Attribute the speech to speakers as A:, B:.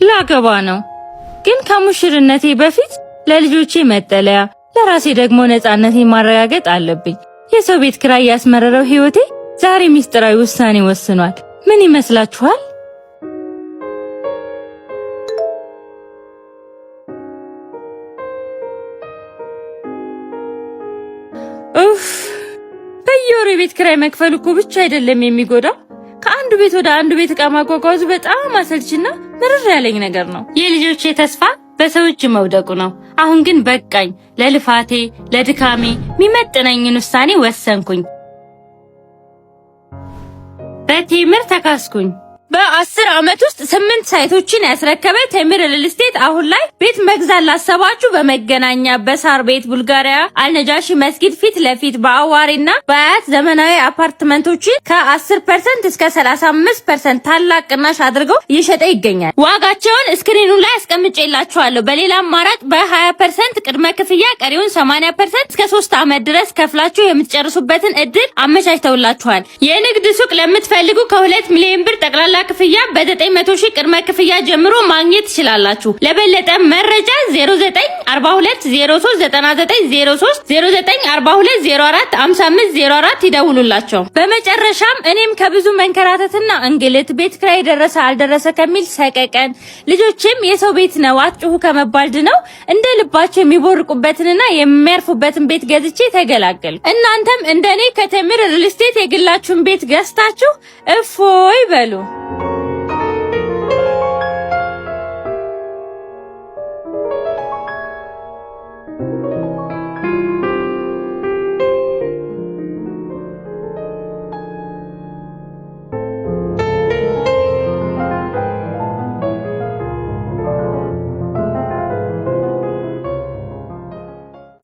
A: ላገባ ነው። ግን ከሙሽርነቴ በፊት ለልጆቼ መጠለያ፣ ለራሴ ደግሞ ነፃነቴን ማረጋገጥ አለብኝ። የሰው ቤት ኪራይ ያስመረረው ህይወቴ ዛሬ ሚስጥራዊ ውሳኔ ወስኗል። ምን ይመስላችኋል? በየወሩ የቤት ኪራይ መክፈል እኮ ብቻ አይደለም የሚጎዳው። ከአንዱ ቤት ወደ አንዱ ቤት ዕቃ ማጓጓዙ በጣም አሰልችና ምርር ያለኝ ነገር ነው። የልጆቼ ተስፋ በሰው እጅ መውደቁ ነው። አሁን ግን በቃኝ። ለልፋቴ ለድካሜ የሚመጥነኝን ውሳኔ ወሰንኩኝ። በቴምር ተካስኩኝ። በ10 ዓመት ውስጥ 8 ሳይቶችን ያስረከበ ቴምር ሪል ስቴት አሁን ላይ ቤት መግዛት ላሰባችሁ በመገናኛ፣ በሳር ቤት ቡልጋሪያ፣ አልነጃሺ መስጊድ ፊት ለፊት፣ በአዋሪና በአያት ዘመናዊ አፓርትመንቶችን ከ10% እስከ 35% ታላቅ ቅናሽ አድርገው እየሸጠ ይገኛል። ዋጋቸውን ስክሪኑ ላይ አስቀምጬላችኋለሁ። በሌላ አማራጭ በ20% ቅድመ ክፍያ ቀሪውን 80% እስከ 3 ዓመት ድረስ ከፍላችሁ የምትጨርሱበትን እድል አመቻችተውላችኋል። የንግድ ሱቅ ለምትፈልጉ ከ2 ሚሊዮን ብር ጠቅላላ ክፍያ በ900,000 ቅድመ ክፍያ ጀምሮ ማግኘት ትችላላችሁ። ለበለጠ መረጃ 0942039903 0942045504 ይደውሉላቸው። በመጨረሻም እኔም ከብዙ መንከራተትና እንግልት ቤት ኪራይ ደረሰ አልደረሰ ከሚል ሰቀቀን ልጆችም የሰው ቤት ነው አትጩሁ ከመባል ድነው እንደ ልባቸው የሚቦርቁበትንና የሚያርፉበትን ቤት ገዝቼ ተገላገልኩ። እናንተም እንደኔ ከቴምር ሪል ስቴት የግላችሁን ቤት ገዝታችሁ እፎይ በሉ።